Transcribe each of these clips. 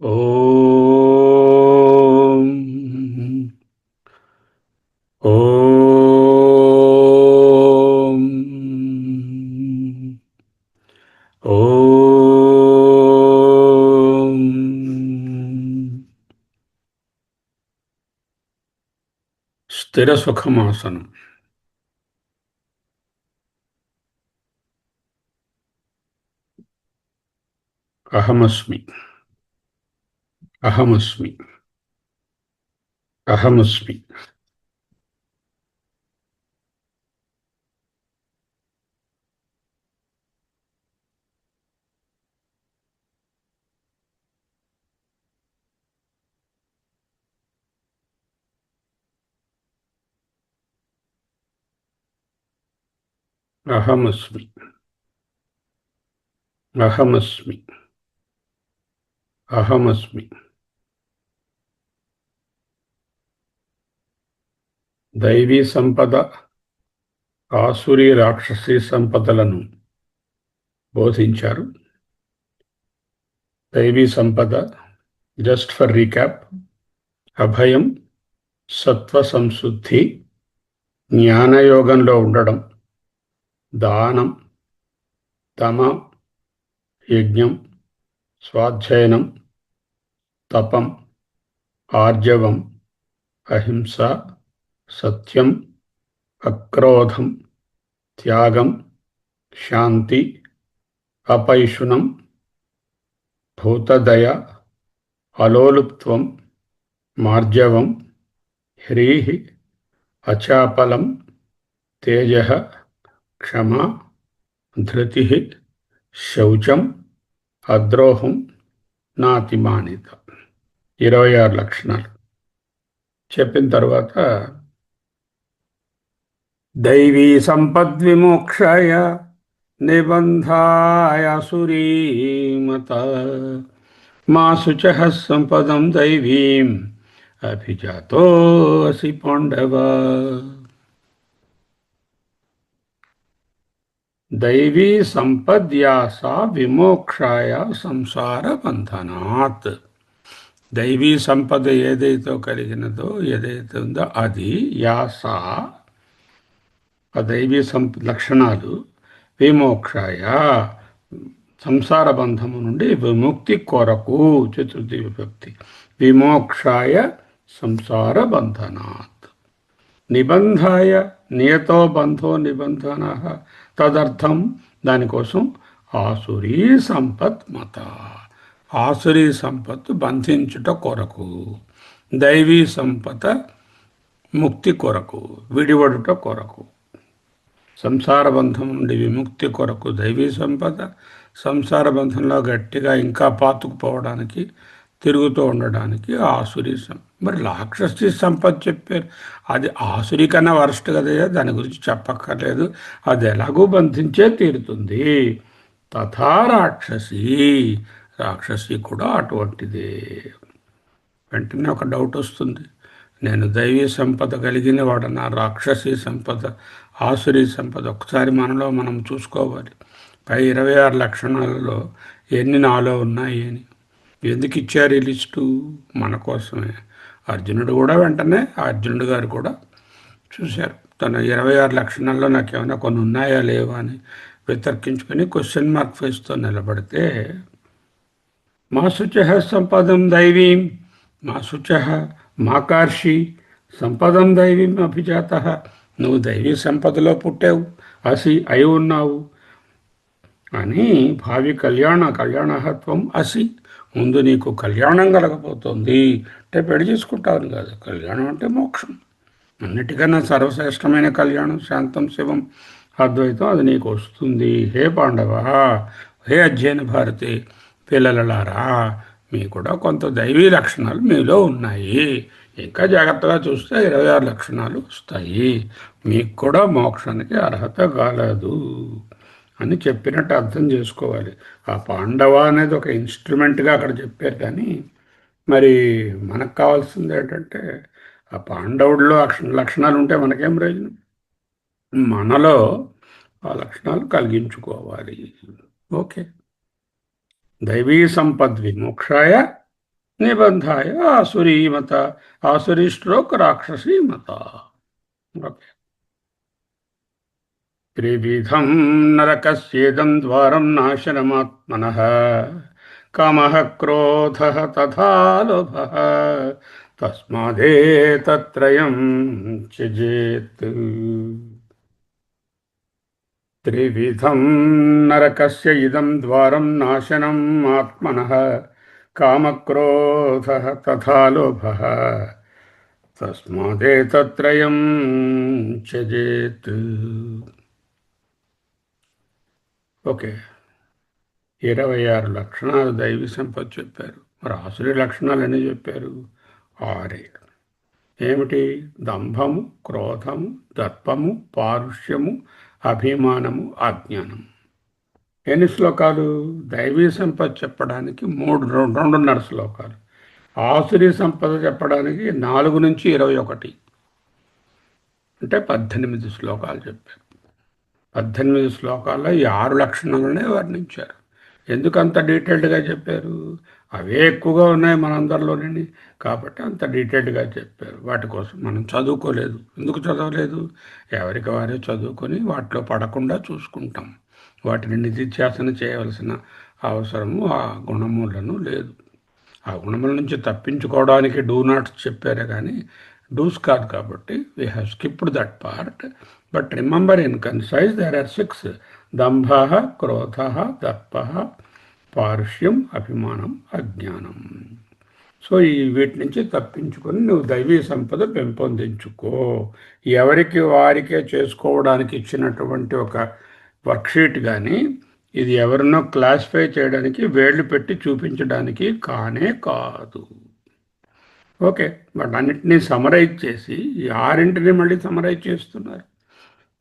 ఓం ఓం ఓం స్థిర సుఖమాసనం. అహమస్మి అహమస్మి అహమస్మి అహమస్మి అహమస్మి అహమస్మి. దైవీ సంపద, ఆసురీ రాక్షసీ సంపదలను బోధించారు. దైవీ సంపద, జస్ట్ ఫర్ రీక్యాప్: అభయం, సత్వ సంశుద్ధి, జ్ఞానయోగంలో ఉండడం, దానం, తమ, యజ్ఞం, స్వాధ్యయనం, తపం, ఆర్జవం, అహింస, సత్యం, అక్రోధం, త్యాగం, శాంతి, అపైశునం, భూతదయ, అలోలుప్త్వం, మార్జవం, హ్రీః, అచాపలం, తేజః, క్షమ, ధృతిః, శౌచం, అద్రోహం, నాతిమానిత. 26 లక్షణాలు చెప్పిన తర్వాత దైవీ సంపద్విమోక్షాయ నిబంధాయ సురీమత మా శుచః సంపదం దైవీం అభిజాతోసి పాండవ. దైవీ సంపద్యాస విమోక్షాయ సంసార బంధనాత్. దైవీ సంపద ఏదైతే కలిగినదో, ఏదైతే ఉందో అది యాస, ఆ దైవీ లక్షణాలు విమోక్షాయ సంసార బంధము నుండి విముక్తి కొరకు. చతుర్థి విభక్తి. విమోక్షాయ సంసార బంధనాత్. నిబంధాయ నియతో బంధో నిబంధన తదర్థం. దానికోసం ఆసురీ సంపత్ మత. ఆసురీ సంపత్తు బంధించుట కొరకు, దైవీ సంపద ముక్తి కొరకు, విడివడుట కొరకు. సంసార బంధం నుండి విముక్తి కొరకు దైవీ సంపద, సంసార బంధంలో గట్టిగా ఇంకా పాతుకుపోవడానికి, తిరుగుతూ ఉండడానికి ఆసురీ సంపద. మరి రాక్షసి సంపద చెప్పారు, అది ఆసురీ కన్నా వరస్ట్ కదయ్యా, దాని గురించి చెప్పక్కర్లేదు, అది ఎలాగూ బంధించే తీరుతుంది. తథా రాక్షసి, రాక్షసి కూడా అటువంటిదే. వెంటనే ఒక డౌట్ వస్తుంది, నేను దైవీ సంపద కలిగిన వాడన్నా, రాక్షసీ సంపద, ఆసురీ సంపద? ఒకసారి మనలో మనం చూసుకోవాలి. పై 26 లక్షణాలలో ఎన్ని నాలో ఉన్నాయి అని. ఎందుకు ఇచ్చారు ఈ లిస్టు? మన కోసమే. అర్జునుడు కూడా వెంటనే, అర్జునుడు గారు కూడా చూశారు, తన 26 లక్షణాల్లో నాకేమైనా కొన్ని ఉన్నాయా లేవా అని వితర్కించుకొని క్వశ్చన్ మార్క్ ఫేస్తో నిలబడితే, మా శుచః సంపదం దైవీం, మా శుచః మాకార్షి సంపదం దైవీం అభిజాత. నువ్వు దైవీ సంపదలో పుట్టావు, అయి ఉన్నావు అని భావి కళ్యాణహత్వం అసి. ముందు నీకు కళ్యాణం కలగబోతోంది. అంటే పెళ్లి చేసుకుంటావు కాదు, కళ్యాణం అంటే మోక్షం. అన్నిటికన్నా సర్వశ్రేష్టమైన కళ్యాణం శాంతం శివం అద్వైతం, అది నీకు వస్తుంది. హే పాండవ, హే అధ్యయన భారతి పిల్లలలారా, మీ కూడా కొంత దైవీ లక్షణాలు మీలో ఉన్నాయి. ఇంకా జాగ్రత్తగా చూస్తే 26 లక్షణాలు వస్తాయి. మీకు కూడా మోక్షానికి అర్హత కాలేదు అని చెప్పినట్టు అర్థం చేసుకోవాలి. ఆ పాండవ అనేది ఒక ఇన్స్ట్రుమెంట్గా అక్కడ చెప్పారు, కానీ మరి మనకు కావాల్సింది ఏంటంటే, ఆ పాండవుడిలో లక్షణాలు ఉంటే మనకేం ప్రయోజనం? మనలో ఆ లక్షణాలు కలిగించుకోవాలి. ఓకే. దైవీ సంపద్ విమోక్షాయ నిబంధాయ ఆసురీమత. ఆసురీ స్ట్రోక్ రాక్షసీమత. ఓకే. త్రివిధం నరకస్యేదం ద్వారం నాశనమాత్మనః కామః క్రోధః తథా లోభః తస్మాదేతత్రయం త్యజేత్. త్రివిధం నరకస్య ఇదం ద్వారం నాశనం ఆత్మనః కామక్రోధః తథా లోభః తస్మాదేతత్రయం త్యజేత్. ఓకే. 26 లక్షణాలు దైవీ సంపద చెప్పారు. మరి ఆసురీ లక్షణాలు ఎన్ని చెప్పారు? 6. ఏమిటి? దంభము, క్రోధము, దర్పము, పారుష్యము, అభిమానము, అజ్ఞానం. ఎన్ని శ్లోకాలు? దైవీ సంపద చెప్పడానికి 2.5 శ్లోకాలు. ఆసురీ సంపద చెప్పడానికి 4 నుంచి 21, అంటే 18 శ్లోకాలు చెప్పారు. 18 శ్లోకాల్లో ఈ 6 లక్షణాలనే వర్ణించారు. ఎందుకు అంత డీటెయిల్డ్గా చెప్పారు? అవే ఎక్కువగా ఉన్నాయి మనందరిలోని, కాబట్టి అంత డీటెయిల్డ్గా చెప్పారు. వాటి కోసం మనం చదువుకోలేదు. ఎందుకు చదవలేదు? ఎవరికి వారే చదువుకొని వాటిలో పడకుండా చూసుకుంటాం. వాటిని నిధిధ్యాసన చేయవలసిన అవసరము ఆ గుణములను లేదు. ఆ గుణముల నుంచి తప్పించుకోవడానికి డూ నాట్స్ చెప్పారే కానీ డూస్ కాదు. కాబట్టి we have skipped that part. But remember, in concise there are 6: దంభ, క్రోధ, దర్ప, పారుష్యం, అభిమానం, అజ్ఞానం. సో వీటి నుంచి తప్పించుకొని నువ్వు దైవీ సంపద పెంపొందించుకో. ఎవరికి వారికే చేసుకోవడానికి ఇచ్చినటువంటి ఒక వర్క్షీట్ కానీ ఇది ఎవరినో క్లాసిఫై చేయడానికి, వేళ్లు పెట్టి చూపించడానికి కానే కాదు. ఓకే. బట్ అన్నిటినీ సమరైజ్ చేసి ఈ 6 మళ్ళీ సమరైజ్ చేస్తున్నారు.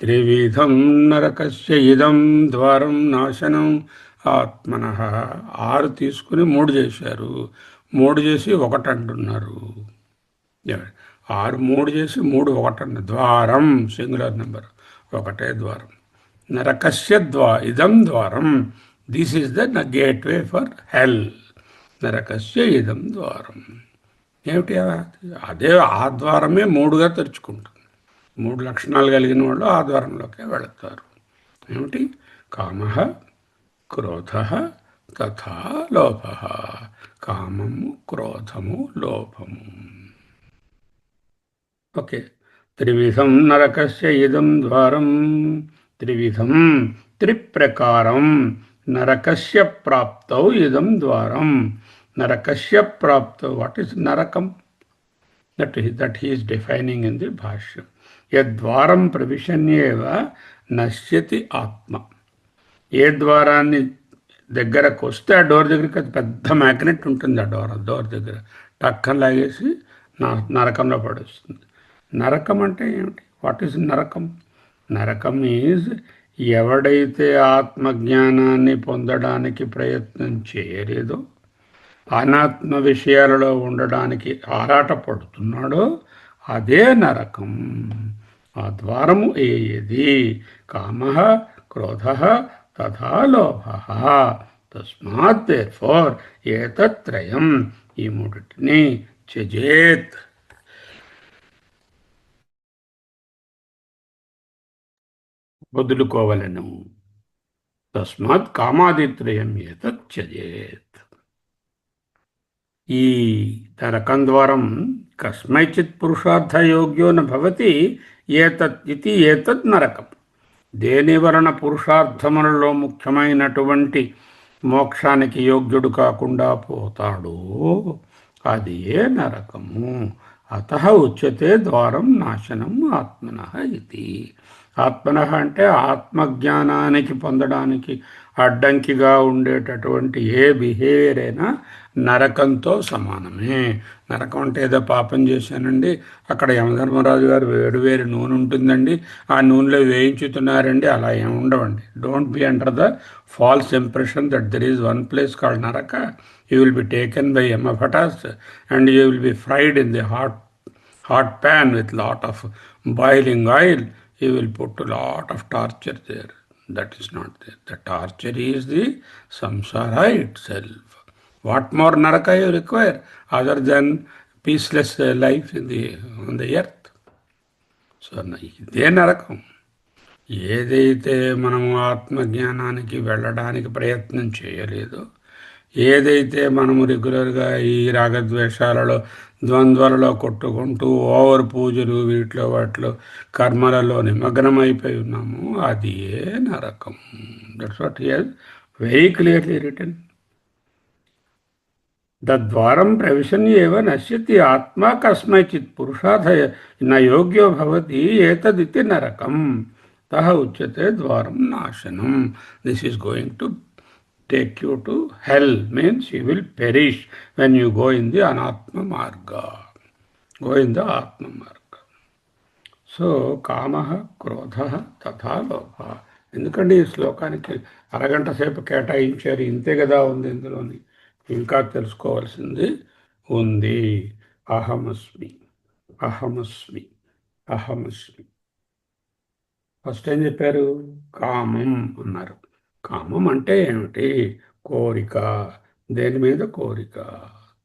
త్రివిధం నరకస్య ఇదం ద్వారం నాశనం ఆత్మనః. 6 తీసుకుని 3 చేశారు. 3 చేసి 1 అంటున్నారు. 6 3 చేసి 3 1 అన్న. ద్వారం సింగులర్ నెంబర్, ఒకటే ద్వారం. నరకస్య ఇదం ద్వారం. This is the gateway for hell. నరకస్య ఇదం ద్వారం. ఏమిటి? అదే ఆ ద్వారమే 3గా తెరుచుకుంటుంది. 3 లక్షణాలు కలిగిన వాళ్ళు ఆ ద్వారంలోకే వెళతారు. ఏమిటి? కామః, క్రోధః, తథా లోభః. కామము, క్రోధము, లోభము. ఓకే. త్రివిధం నరకస్య ఇదం ద్వారం. త్రివిధం, త్రిప్రకారం. నరకస్య ప్రాప్తౌ ఇదం ద్వారం. నరకస్య ప్రాప్తౌ. వాట్ ఈస్ నరకం? That he is defining in the భాష్యం. యద్వారం ప్రవిశన్యేవ నశ్యతి ఆత్మ. ఏ ద్వారాన్ని దగ్గరకు వస్తే ఆ డోర్ దగ్గరికి అది పెద్ద మ్యాగ్నెట్ ఉంటుంది. ఆ డోర్ దగ్గర టక్కన లాగేసి నరకంలో పడేస్తుంది. నరకం అంటే ఏమిటి? వాట్ ఈస్ నరకం? నరకం ఈజ్ ఎవడైతే ఆత్మజ్ఞానాన్ని పొందడానికి ప్రయత్నం చేయలేదో, అనాత్మ విషయాలలో ఉండడానికి ఆరాటపడుతున్నాడో అదే నరకం. ఆ ద్వారము ఏది? కామః, క్రోధః, తథా లోభః. తస్మాత్ దేర్ఫోర్ ఏతత్రయం, ఈ 3 త్యజేత్. వదులుకోవలను. తస్మాత్ కామాదిత్రయం ఏతత్ త్యజేత్. ఈ నరకం ద్వారం కస్మైచిత్ పురుషార్థయోగ్యో న భవతి ఏతత్ ఇది ఏతత్ నరకం. దేని వలన పురుషార్థములలో ముఖ్యమైనటువంటి మోక్షానికి యోగ్యుడు కాకుండా పోతాడో అది ఏ నరకము. అతః ఉచ్యతే ద్వారం నాశనం ఆత్మనః ఇది. ఆత్మనః అంటే ఆత్మజ్ఞానానికి పొందడానికి అడ్డంకిగా ఉండేటటువంటి ఏ బిహేవియర్ అయినా నరకంతో సమానమే. నరకం అంటే ఏదో పాపం చేశానండి, అక్కడ యమధర్మరాజు గారు వేరు నూనె ఉంటుందండి, ఆ నూనెలో వేయించుతున్నారండి, అలా ఏమి ఉండవండి. Don't be under the false impression that there is one place called నరక. You will be taken by యమభటాస్ and you will be fried in the hot pan with lot of boiling oil. He will put a lot of torture there. That is not there. The torture is the samsara itself. What more naraka you require other than peaceless life on the earth? So ఇదే నరకం. ఏదైతే మనము ఆత్మజ్ఞానానికి వెళ్ళడానికి ప్రయత్నం చేయలేదో, ఏదైతే మనము రెగ్యులర్గా ఈ రాగద్వేషాలలో ద్వంద్వలలో కొట్టుకుంటూ ఓవర్ పూజలు వీటిలో వాటిలో కర్మలలో నిమగ్నమైపోయి ఉన్నాము, అది ఏ నరకం. That's what he has very clearly written. తద్వారం ప్రవిశన్యేవ నశ్యతి ఆత్మా కస్మైచిత్ పురుషార్థ న యోగ్యో భవతి ఏతదితి నరకం తహ ఉచ్యతే ద్వారం నాశనం. This is going to take you to hell, means you will perish when you go in the అనాత్మ మార్గ, గో ఇన్ ద ఆత్మ మార్గ. సో కామ, క్రోధ తథా లోభ. ఎందుకంటే ఈ శ్లోకానికి అరగంట సేపు కేటాయించారు, ఇంతే కదా ఉంది ఇందులోని. ఇంకా తెలుసుకోవాల్సింది ఉంది. అహమస్మి, అహమస్మి, అహమస్మి. ఫస్ట్ ఏం చెప్పారు? కామం అన్నారు. కామం అంటే ఏమిటి? కోరిక. దేని మీద కోరిక?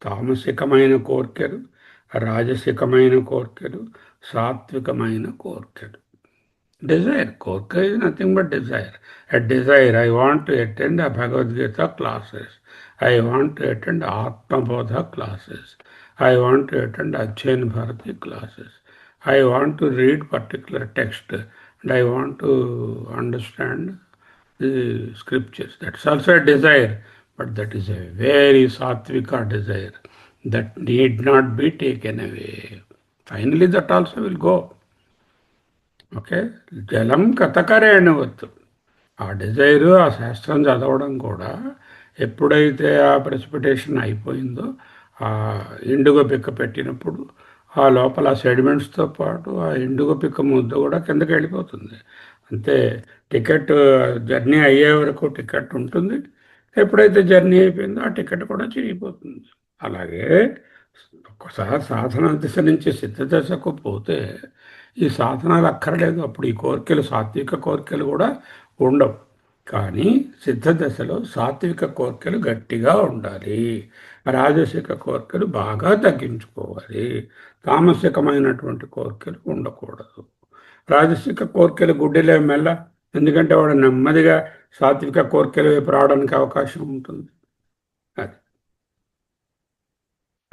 తామసికమైన కోరికలు, రాజసికమైన కోరికలు, సాత్వికమైన కోరికలు. Desire. Korka is nothing but desire. A desire. I want to attend a Bhagavad Gita classes. I want to attend Atma Bodha classes. I want to attend Ajjain Bharati classes. I want to read particular text and I want to understand the scriptures. That's also a desire. But that is a very sattvika desire that need not be taken away. Finally that also will go. Okay. జలం కథకరేణవత్తు. ఆ Dzire, ఆ శాస్త్రం చదవడం కూడా ఎప్పుడైతే ఆ precipitation అయిపోయిందో, ఆ ఎండుగ పిక్క పెట్టినప్పుడు ఆ లోపల సెడిమెంట్స్తో పాటు ఆ ఎండుగ పిక్క ముద్ద కూడా కిందకి వెళ్ళిపోతుంది. అంతే. టికెట్ జర్నీ అయ్యే వరకు టికెట్ ఉంటుంది. ఎప్పుడైతే జర్నీ అయిపోయిందో ఆ టికెట్ కూడా చిరిగిపోతుంది. అలాగే ఒక్కసారి సాధన దిశ నుంచి సిద్ధ దశకు పోతే ఈ సాధనాలు అక్కర్లేదు. అప్పుడు ఈ కోరికలు, సాత్విక కోరికలు కూడా ఉండవు. కానీ సిద్ధ దశలో సాత్విక కోరికలు గట్టిగా ఉండాలి, రాజసిక కోరికలు బాగా తగ్గించుకోవాలి, తామసికమైనటువంటి కోరికలు ఉండకూడదు. రాజసిక కోరికలు గుడ్డిలే మెల్ల, ఎందుకంటే వాడు నెమ్మదిగా సాత్విక కోరికల వైపు రావడానికి అవకాశం ఉంటుంది. అది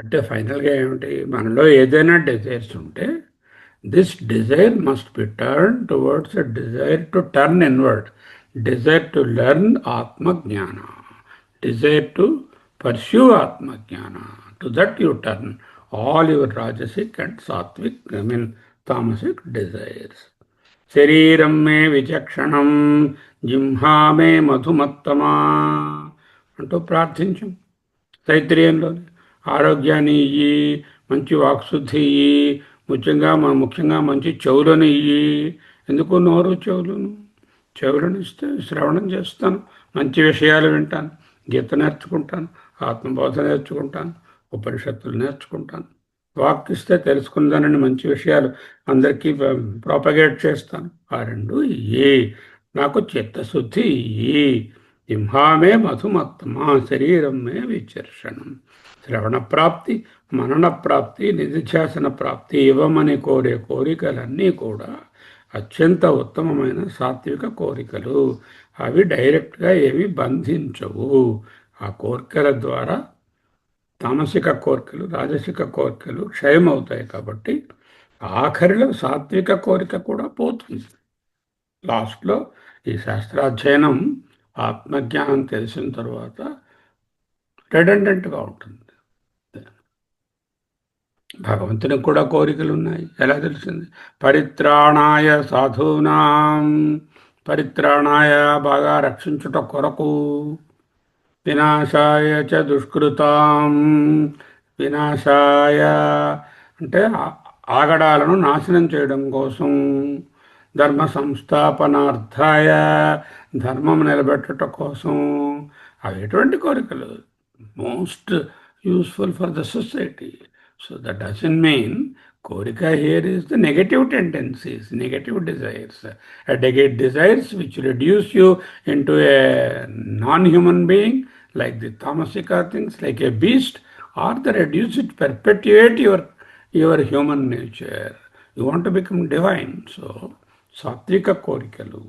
అంటే ఫైనల్గా ఏమిటి? మనలో ఏదైనా డిజైర్స్ ఉంటే this desire must be turned towards a desire to turn inward, desire to learn Atma Jnana, desire to pursue Atma Jnana. To that you turn all your Rajasic and Sattvic, Tamasic desires. Shariram me vichakshanam, jimha me madhumattama అంటూ ప్రార్థించాం తైత్రీయంలో. ఆరోగ్యాన్ని ఇయ్యి, మంచి వాక్శుద్ధి ఇయ్యి, ముఖ్యంగా మంచి చెవులను ఇయ్యి. ఎందుకు నోరు చెవులను ఇస్తే శ్రవణం చేస్తాను, మంచి విషయాలు వింటాను, గీత నేర్చుకుంటాను, ఆత్మబోధ నేర్చుకుంటాను, ఉపనిషత్తులు నేర్చుకుంటాను. వాక్ ఇస్తే తెలుసుకుందానని మంచి విషయాలు అందరికీ ప్రాపగేట్ చేస్తాను. ఆ రెండు ఇయ్యి. నాకు చిత్తశుద్ధి ఇయ్యి. సింహామే మధుమత్తమా శరీరం మే విచర్షణం. శ్రవణ ప్రాప్తి, మనన ప్రాప్తి, నిధిధ్యాసన ప్రాప్తి ఇవ్వమని కోరే కోరికలన్నీ కూడా అత్యంత ఉత్తమమైన సాత్విక కోరికలు. అవి డైరెక్ట్గా ఏవి బంధించవు. ఆ కోరికల ద్వారా తామసిక కోరికలు, రాజసిక కోరికలు క్షయమవుతాయి. కాబట్టి ఆఖరిలో సాత్విక కోరిక కూడా పోతుంది. లాస్ట్లో ఈ శాస్త్రాధ్యయనం, ఆత్మజ్ఞానం తెలిసిన తర్వాత రెడెండెంట్గా ఉంటుంది. భగవంతునికి కూడా కోరికలు ఉన్నాయి. ఎలా తెలిసింది? పరిత్రాణాయ సాధూనాం, పరిత్రాణాయ బాగా రక్షించుట కొరకు, వినాశాయ చ దుష్కృతాం, వినాశాయ అంటే ఆగడాలను నాశనం చేయడం కోసం, ధర్మ సంస్థాపనార్థాయ ధర్మం నిలబెట్టుట కోసం. అవి ఎటువంటి కోరికలు? Most useful for the society. So that doesn't mean korika here is the negative tendencies, negative desires. Desires which reduce you into a non-human being, like the tamasica things, like a beast, or they reduce it, perpetuate your human nature. You want to become divine. So, satvika korikalu.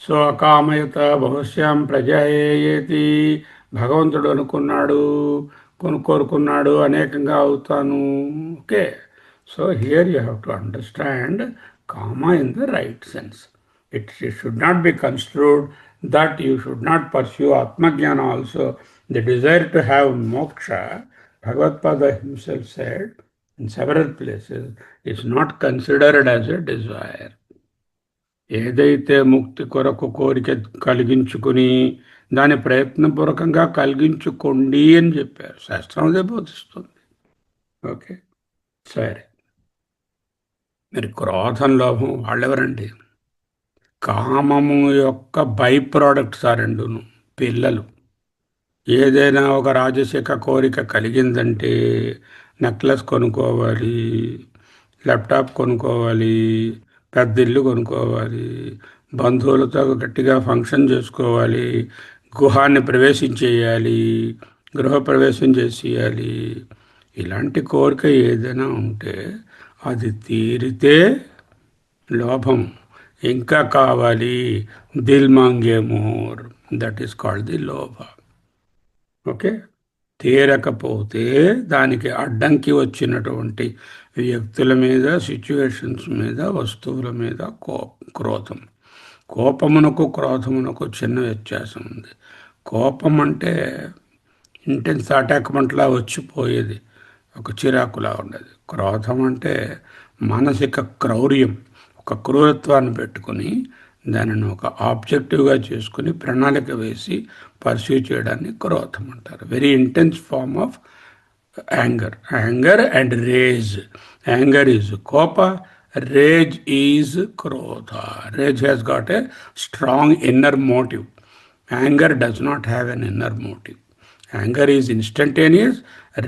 సో అకామయత బహుశ్యాం ప్రజాయేతి, భగవంతుడు అనుకున్నాడు, కోరుకున్నాడు అనేకంగా అవుతాను. Okay, so here you have to understand కామ in the right sense. It should not be construed that you should not pursue ఆత్మజ్ఞానం also. The desire to have మోక్ష, Bhagavatpada himself said in several places, is not considered as a desire. ఏదైతే ముక్తి కొరకు కోరిక కలిగించుకుని దాని ప్రయత్నపూర్వకంగా కలిగించుకోండి అని చెప్పారు, శాస్త్రం అదే బోధిస్తుంది. ఓకే, సరే. మరి క్రోధం, లోభం వాళ్ళెవరండి? కామము యొక్క బై ప్రోడక్ట్స్ ఆ రెండును, పిల్లలు. ఏదైనా ఒక రాజసిక కోరిక కలిగిందంటే నెక్లెస్ కొనుక్కోవాలి, ల్యాప్టాప్ కొనుక్కోవాలి, పెద్ద ఇల్లు కొనుక్కోవాలి, బంధువులతో గట్టిగా ఫంక్షన్ చేసుకోవాలి, గుహాన్ని ప్రవేశించేయాలి, గృహప్రవేశం చేసేయాలి. ఇలాంటి కోరిక ఏదైనా ఉంటే అది తీరితే లోభం. ఇంకా కావాలి, దిల్ మాంగే more, that is called the లోభ. ఓకే, తీరకపోతే దానికి అడ్డంకి వచ్చినటువంటి వ్యక్తుల మీద, సిచ్యువేషన్స్ మీద, వస్తువుల మీద క్రోధం. కోపమునకు క్రోధమునకు చిన్న వ్యత్యాసం ఉంది. కోపం అంటే ఇంటెన్స్ అటాక్మెంట్లా వచ్చిపోయేది, ఒక చిరాకులా ఉండేది. క్రోధం అంటే మానసిక క్రౌర్యం, ఒక క్రూరత్వాన్ని పెట్టుకుని దానిని ఒక ఆబ్జెక్టివ్గా చేసుకుని ప్రణాళిక వేసి పర్సూ చేయడాన్ని క్రోధం అంటారు. Very intense form of anger and rage. Anger is కోప, rage is krodha. Rage has got a strong inner motive. Anger does not have an inner motive. Anger is instantaneous,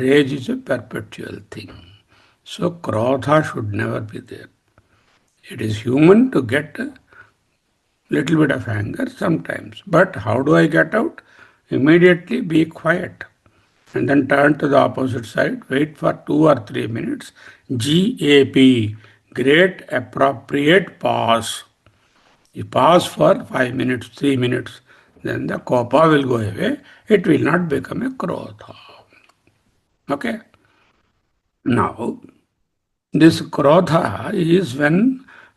rage is a perpetual thing. So krodha should never be there. It is human to get a little bit of anger sometimes. But how do I get out? Immediately be quiet and then turn to the opposite side. Wait for 2 or 3 minutes. GAP. Great appropriate pause. You pause for 5 minutes, 3 minutes, then the kopa will go away. It will not become a krodha. Okay? Now, this krodha is when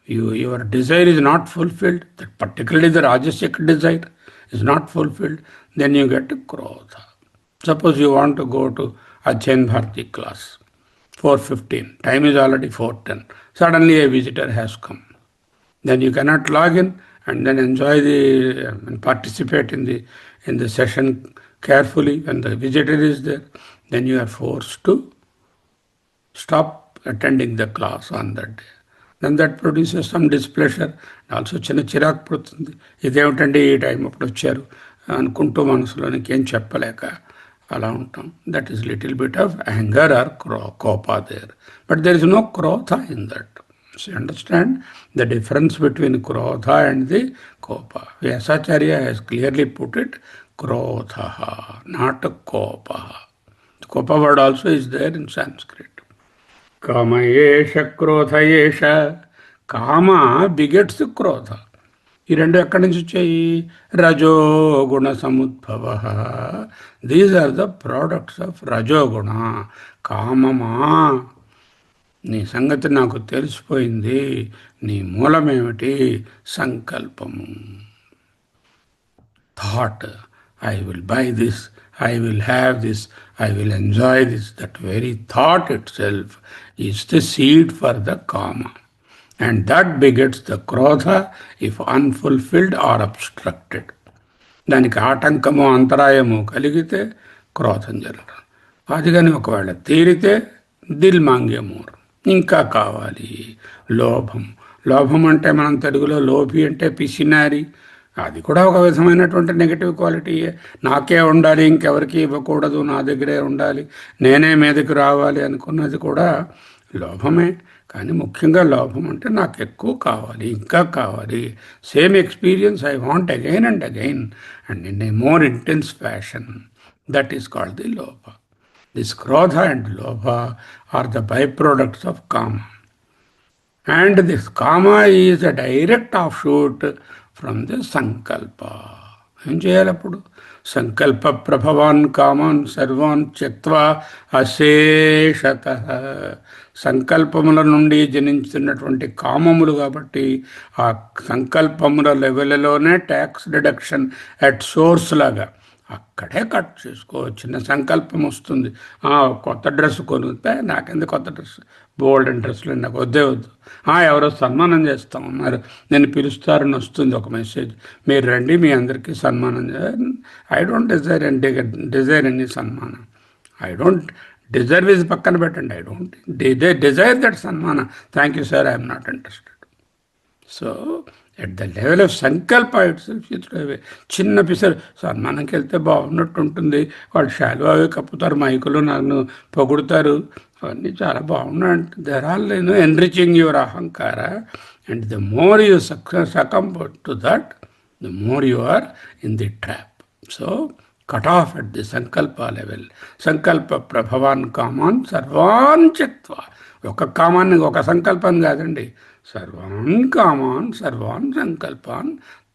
your desire is not fulfilled, particularly the rajasic desire is not fulfilled, then you get krodha. Suppose you want to go to Ajjain Bharati class, 4:15, time is already 4:10. Suddenly a visitor has come. Then you cannot log in and then enjoy and participate in the session carefully. When the visitor is there, then you are forced to stop attending the class on that day. Then that produces some displeasure. Also చిన్న చిరాకు పుడుతుంది. ఇదేమిటండి ఈ time అప్పుడు వచ్చారు అనుకుంటూ మనసులోనికి ఏం చెప్పలేక అలా ఉంటాం. That is little bit of anger or kopa there. But there is no krodha in that. So you understand the difference between krodha and the kopa. Vyasacharya has clearly put it, krodha, not kopa. The kopa word also is there in Sanskrit. Kama yesha krodha yesha. Kama begets krodha. ఈ రెండు ఎక్కడి నుంచి వచ్చాయి? రజోగుణ సముద్భవ. These are the products of రజోగుణ. కామమా, నీ సంగతి నాకు తెలిసిపోయింది, నీ మూలమేమిటి? సంకల్పము. Thought, I will buy this, I will have this, I will enjoy this. That very thought itself is the seed for the కామ. And that begets the krodha if unfulfilled or obstructed. దానికి ఆటంకము, అంతరాయము కలిగితే క్రోధం జరగడం. అది కానీ ఒకవేళ తీరితే దిల్ మాంగే more, ఇంకా కావాలి. లోభం. లోభం అంటే మనం తెలుగులో లోభి అంటే పిసినారి. అది కూడా ఒక విధమైనటువంటి నెగటివ్ క్వాలిటీయే. నాకే ఉండాలి, ఇంకెవరికి ఇవ్వకూడదు, నా దగ్గరే ఉండాలి, నేనే మీదకి రావాలి అనుకున్నది కూడా లోభమే. కానీ ముఖ్యంగా లోభం అంటే నాకు ఎక్కువ కావాలి, ఇంకా కావాలి, same experience I want again and again and in a more intense fashion. That is called the లోభ. దిస్ క్రోధ అండ్ లోభ are the byproducts of కామ. And this kama is a direct offshoot from the sankalpa. ఏం చేయాలి అప్పుడు? సంకల్ప ప్రభవాన్ come on సర్వాన్ త్యక్త్వా అశేషత. సంకల్పముల నుండి జనించుతున్నటువంటి కామములు కాబట్టి ఆ సంకల్పముల లెవెల్లోనే ట్యాక్స్ డిడక్షన్ అట్ సోర్స్ లాగా అక్కడే కట్ చేసుకో. చిన్న సంకల్పం వస్తుంది, కొత్త డ్రెస్ కొనితే నాకెందుకు కొత్త డ్రెస్, బోల్డ్ డ్రెస్లు నాకు వద్దే వద్దు. ఎవరో సన్మానం చేస్తా ఉన్నారు, నేను పిలుస్తారని వస్తుంది ఒక మెసేజ్, మీరు రండి మీ అందరికీ సన్మానం చేయాలి. ఐ డోంట్ డిజైర్ ఎనీ సన్మానం. ఐ డోంట్ డిజర్వ్ ఇది పక్కన పెట్టండి. ఐ డోంట్ డిజైర్ దట్ సన్మానం. Thank you sir, I'm not interested. So at the level of సంకల్ప ఇట్ సెల్ఫ్, చిన్న పిసరు సన్మానంకి వెళ్తే బాగున్నట్టు ఉంటుంది, వాళ్ళు శాలువా అవి కప్పుతారు, మైకులు నన్ను పొగుడుతారు, అవన్నీ చాలా బాగున్నాయి. దర్ ఆల్ ఎన్రిచింగ్ యువర్ అహంకార. And the more you succumb to that, the more you are in the trap. So cut off at the సంకల్ప లెవెల్. సంకల్ప ప్రభవాన్ కామాన్ సర్వాన్ త్యక్త్వా. ఒక కామాన్ని, ఒక సంకల్పం కాదండి, సర్వాన్ కామాన్ సర్వాన్ సంకల్పాన్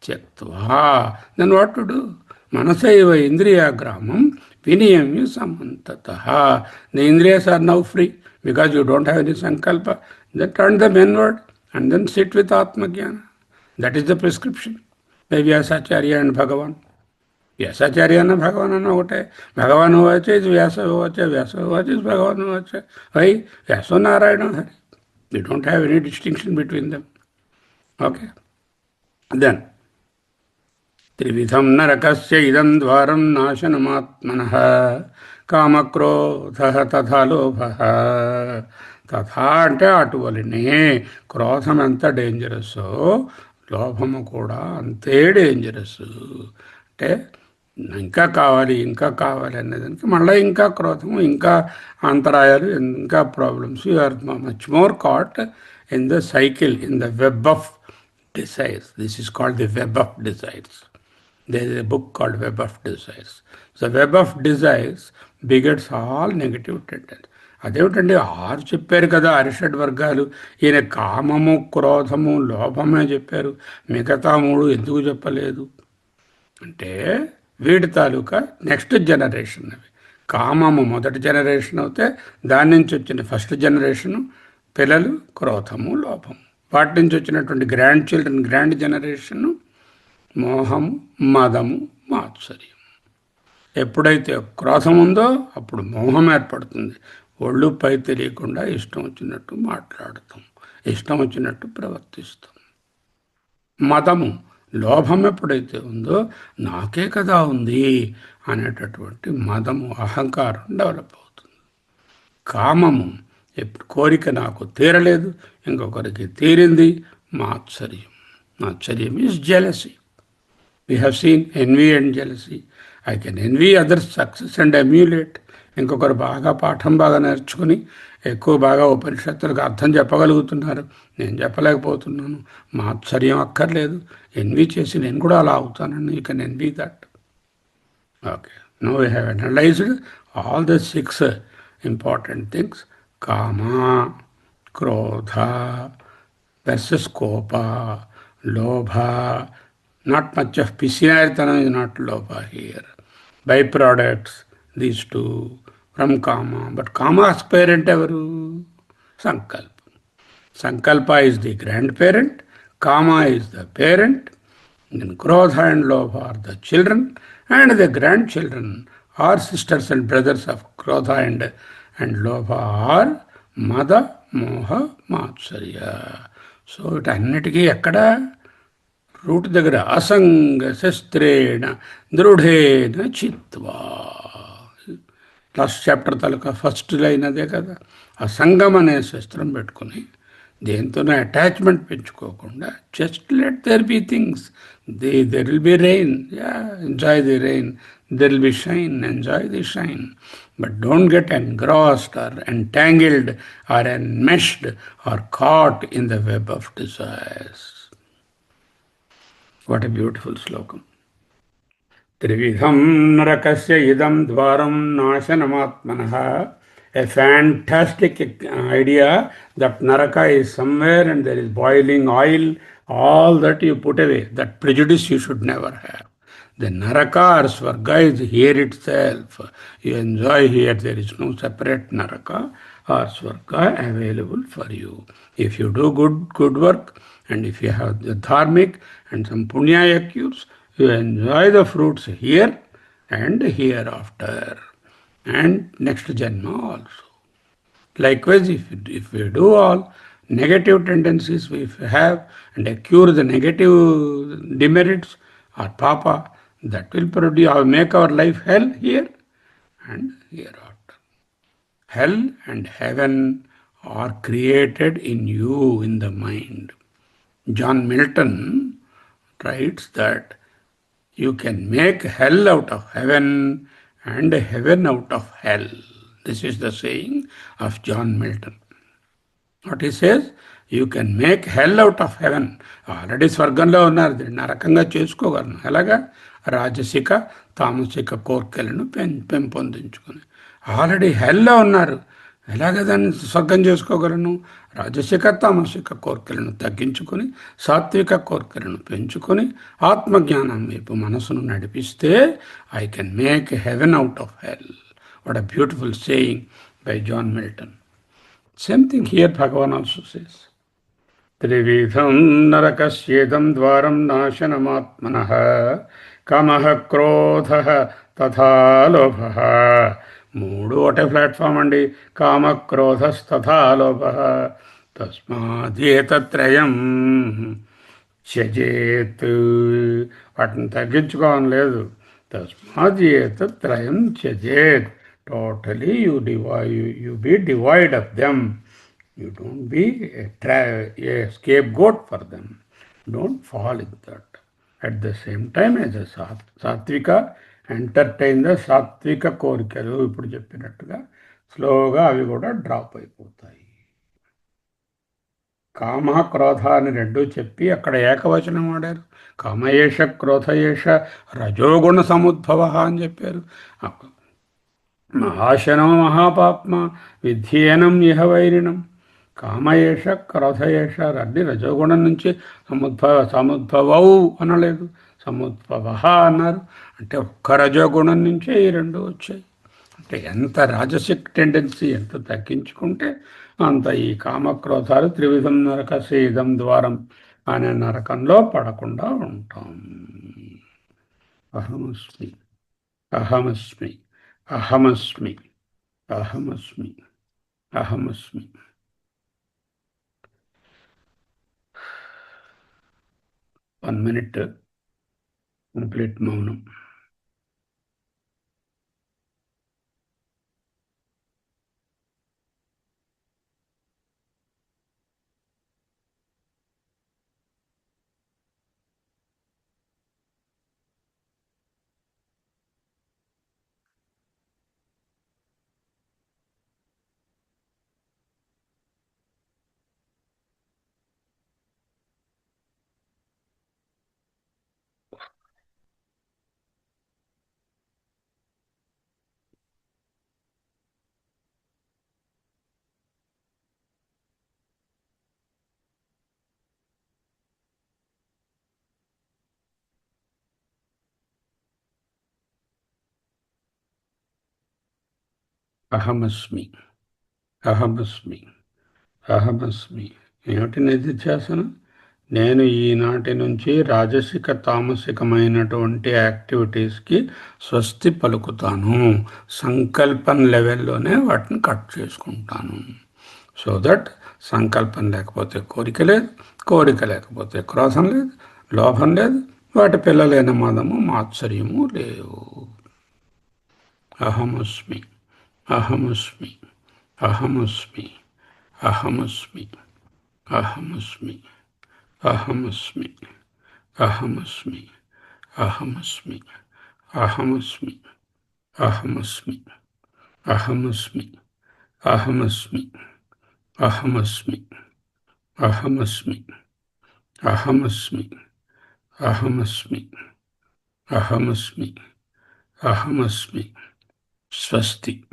త్యక్త్వా. Then what to do? మనసైవ ఇంద్రియాగ్రామం వినియమ్య సమంతతః. The indriyas are now free because you don't have any sankalpa. Then turn them inward and then sit with Atma-jnana. That is the prescription by Vyasacharya and Bhagavan. Vyasacharya and Bhagavan are ఒకటే. Bhagavan hovache is Vyasa hovache, Vyasa hovache is Bhagavan hovache. Why? Vyasa Narayana Hari. We don't have any distinction between them. Okay. Then త్రివిధం నరకస్య ఇదం ద్వారం నాశనమాత్మనః కామక్రోధ తథా లోభః. తథా అంటే అటువలనే క్రోధం ఎంత డేంజరస్సో లోభము కూడా అంతే డేంజరస్. అంటే ఇంకా కావాలి, ఇంకా కావాలి అనేదానికి మళ్ళీ ఇంకా క్రోధము, ఇంకా అంతరాయాలు, ఇంకా problems. You are much more caught in the cycle, in the web of desires. This is called the web of desires. There is a book called Web of Desires. The web of desires begets all negative tendencies. అదేమిటండి, 6 చెప్పారు కదా అరిషడ్ వర్గాలు. ఈయన కామము, క్రోధము, లోభమే చెప్పారు, మిగతా 3 ఎందుకు చెప్పలేదు అంటే వీడి తాలూకా నెక్స్ట్ జనరేషన్. అవి కామము మొదటి జనరేషన్ అవుతే దాని నుంచి వచ్చిన ఫస్ట్ జనరేషను పిల్లలు క్రోధము, లోభము. వాటి నుంచి వచ్చినటువంటి గ్రాండ్ చిల్డ్రన్, గ్రాండ్ జనరేషను మోహము, మదము, మాత్సర్యం. ఎప్పుడైతే క్రోధం ఉందో అప్పుడు మోహం ఏర్పడుతుంది. ఒళ్ళు పై తెలియకుండా ఇష్టం వచ్చినట్టు మాట్లాడతాం, ఇష్టం వచ్చినట్టు ప్రవర్తిస్తాం. మదము, లోభం ఎప్పుడైతే ఉందో నాకే కదా ఉంది అనేటటువంటి మదము, అహంకారం డెవలప్ అవుతుంది. కామము, ఎప్పుడు కోరిక నాకు తీరలేదు, ఇంకొకరికి తీరింది, మాత్సర్యం. మాత్సర్యం is jealousy. We have seen envy and jealousy. I can envy others' success and emulate. ఇంకొకరు బాగా పాఠం బాగా నేర్చుకుని ఎక్కువ బాగా ఉపనిషత్తులకు అర్థం చెప్పగలుగుతున్నారు, నేను చెప్పలేకపోతున్నాను, మాత్సర్యం అక్కర్లేదు. ఎన్వీ చేసి నేను కూడా అలా అవుతానని, you can envy that. Okay, now we have analysed all the 6 important things. కామ, క్రోధ వర్సెస్ కోప, లోభ. Not much of piscinaritanam is not lopa here. Byproducts, these 2 from kama. But kama's parent evaru? Sankalpa. Sankalpa is the grandparent, kama is the parent, then krodha and lobha are the children, and the grandchildren are sisters and brothers of krodha and lobha are mada, moha, matsarya. So it అన్నిటికీ ఎక్కడ root దగ్గర అసంగ శస్త్రేణ దృఢేన చిత్వా. Last chapter తాలూకా first line అదే కదా. అసంగం అనే శస్త్రం పెట్టుకుని దేంతోనే అటాచ్మెంట్ పెంచుకోకుండా just let there be things. There will be rain, enjoy the rain. There will be shine, enjoy the shine. But don't get engrossed or entangled or enmeshed or caught in the web of desires. What a beautiful slokam. Trividham narakasya idam dvaram nasanamatmanaha. A fantastic idea that naraka is somewhere and there is boiling oil. All that you put away. That prejudice you should never have. The naraka or swarga is here itself. You enjoy here. There is no separate naraka or swarga available for you. If you do good work, and if you have the dharmic and some punya occurs, you enjoy the fruits here and hereafter and next janma also. Likewise, if we do all negative tendencies we have and cure the negative demerits or papa, that will produce or make our life hell here and hereafter. Hell and heaven are created in you, in the mind. John Milton writes that you can make hell out of heaven and heaven out of hell. This is the saying of John Milton. What he says, you can make hell out of heaven. Already స్వర్గంలో ఉన్నారు, దీన్ని నరకంగా చేసుకోగలను. ఎలాగా? రాజసిక తామసిక కోర్కెలను పెంపొందించుకుని already hello ఉన్నారు. ఎలాగ దాన్ని స్వర్గం చేసుకోగలను? రాజసిక తామసిక కోర్కెలను తగ్గించుకొని సాత్విక కోర్కెలను పెంచుకొని ఆత్మజ్ఞానం వైపు మనసును నడిపిస్తే I can make heaven out of hell. What a beautiful saying by John Milton. Same thing here Bhagavan also says. Trividham narakasyedam dvaram nasanamatmanaha kamaha krodhaha tatha lobhaha. మూడు ఒకటే ప్లాట్ఫామ్ అండి. కామ క్రోధస్తథా లోభః తస్మాదేతత్రయం త్యజేత్. వాటిని తగ్గించుకోవడం లేదు. తస్మాదేతత్రయం త్యజేత్. Totally you be devoid of them. You don't be a scapegoat for them. Don't fall in that. At the same time, as a satvika, entertain the satvika కోరికలు ఇప్పుడు చెప్పినట్టుగా స్లోగా అవి కూడా డ్రాప్ అయిపోతాయి. కామ క్రోధ అని రెండు చెప్పి అక్కడ ఏకవచనం వాడారు. కామయేష క్రోధయేష రజోగుణ సముద్భవ అని చెప్పారు. మహాశనో మహాపాప్మ విధ్యేనం ఇహ వైరిణం. కామయేష క్రోధయేష అన్ని రజోగుణం నుంచి సముద్భవౌ అనలేదు, సముద్భవ అన్నారు. అంటే ఒక్క రజోగుణం నుంచే ఈ రెండు వచ్చాయి. అంటే ఎంత రాజసిక్ టెండెన్సీ ఎంత తగ్గించుకుంటే అంత ఈ కామక్రోధాలు త్రివిధం నరకసేదం ద్వారం అనే నరకంలో పడకుండా ఉంటాం. అహమస్మి అహమస్మి అహమస్మి అహమస్మి అహమస్మి. 1 minute complete మౌనం. అహమస్మి అహమస్మి అహమస్మి. ఏమిటి నిధిధ్యాసన? నేను ఈనాటి నుంచి రాజసిక తామసికమైనటువంటి యాక్టివిటీస్కి స్వస్తి పలుకుతాను. సంకల్పం లెవెల్లోనే వాటిని కట్ చేసుకుంటాను. సో దట్ సంకల్పం లేకపోతే కోరిక లేదు, కోరిక లేకపోతే క్రోధం లేదు, లోభం లేదు, వాటి పిల్లలైన మదము మాత్సర్యము లేవు. అహమస్మి అహమస్మి అహమస్మి అహమస్మి అహమస్మి అహమస్మి అహమస్మి అహమస్మి అహమస్మి అహమస్మి అహమస్మి అహమస్మి అహమస్మి అహమస్మి అహమస్మి అహమస్మి అహమస్మి అహమస్మి స్వస్తి.